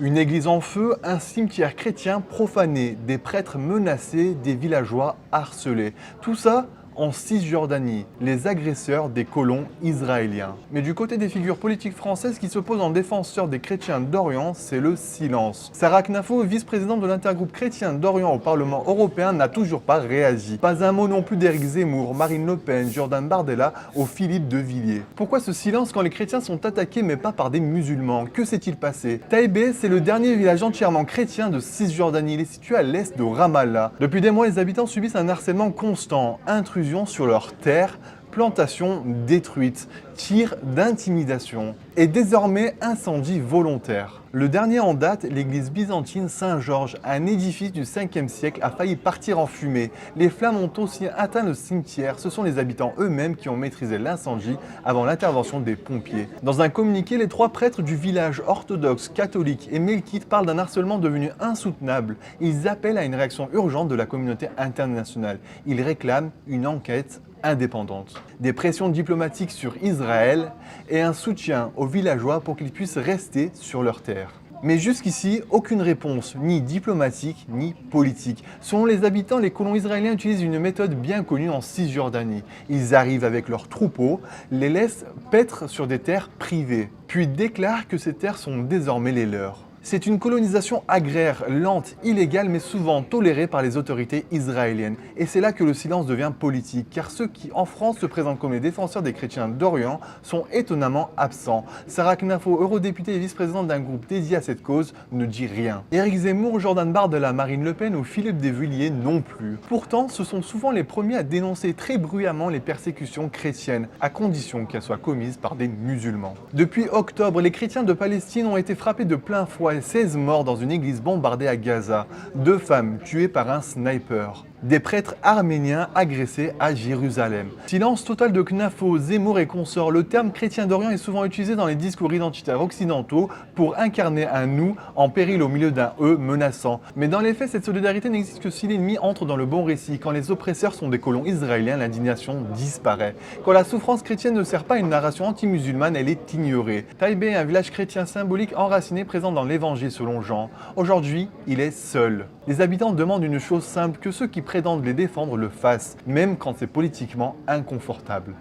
Une église en feu, un cimetière chrétien profané, des prêtres menacés, des villageois harcelés. Tout ça en Cisjordanie, les agresseurs des colons israéliens. Mais du côté des figures politiques françaises qui se posent en défenseurs des chrétiens d'Orient, c'est le silence. Sarah Knafo, vice-présidente de l'intergroupe chrétien d'Orient au Parlement européen, n'a toujours pas réagi. Pas un mot non plus d'Éric Zemmour, Marine Le Pen, Jordan Bardella ou Philippe de Villiers. Pourquoi ce silence quand les chrétiens sont attaqués mais pas par des musulmans? Que s'est-il passé? Taïbé, c'est le dernier village entièrement chrétien de Cisjordanie. Il est situé à l'est de Ramallah. Depuis des mois, les habitants subissent un harcèlement constant, intrusion sur leurs terres, plantations détruites, tirs d'intimidation et désormais incendie volontaire. Le dernier en date, l'église byzantine Saint-Georges, un édifice du 5e siècle, a failli partir en fumée. Les flammes ont aussi atteint le cimetière. Ce sont les habitants eux-mêmes qui ont maîtrisé l'incendie avant l'intervention des pompiers. Dans un communiqué, les 3 prêtres du village orthodoxe, catholique et melkite parlent d'un harcèlement devenu insoutenable. Ils appellent à une réaction urgente de la communauté internationale. Ils réclament une enquête indépendante, des pressions diplomatiques sur Israël et un soutien aux villageois pour qu'ils puissent rester sur leurs terres. Mais jusqu'ici, aucune réponse, ni diplomatique, ni politique. Selon les habitants, les colons israéliens utilisent une méthode bien connue en Cisjordanie. Ils arrivent avec leurs troupeaux, les laissent paître sur des terres privées, puis déclarent que ces terres sont désormais les leurs. C'est une colonisation agraire, lente, illégale, mais souvent tolérée par les autorités israéliennes. Et c'est là que le silence devient politique, car ceux qui, en France, se présentent comme les défenseurs des chrétiens d'Orient sont étonnamment absents. Sarah Knafo, eurodéputée et vice-présidente d'un groupe dédié à cette cause, ne dit rien. Éric Zemmour, Jordan Bardella, Marine Le Pen ou Philippe de Villiers non plus. Pourtant, ce sont souvent les premiers à dénoncer très bruyamment les persécutions chrétiennes, à condition qu'elles soient commises par des musulmans. Depuis octobre, les chrétiens de Palestine ont été frappés de plein fouet. 16 morts dans une église bombardée à Gaza, 2 femmes tuées par un sniper, des prêtres arméniens agressés à Jérusalem. Silence total de Knafo, Zemmour et consorts. Le terme chrétien d'Orient est souvent utilisé dans les discours identitaires occidentaux pour incarner un nous en péril au milieu d'un eux menaçant. Mais dans les faits, cette solidarité n'existe que si l'ennemi entre dans le bon récit. Quand les oppresseurs sont des colons israéliens, l'indignation disparaît. Quand la souffrance chrétienne ne sert pas à une narration anti-musulmane, elle est ignorée. Taïbé est un village chrétien symbolique enraciné présent dans l'évangile selon Jean. Aujourd'hui, il est seul. Les habitants demandent une chose simple, que ceux qui prétendent les défendre le fassent, même quand c'est politiquement inconfortable.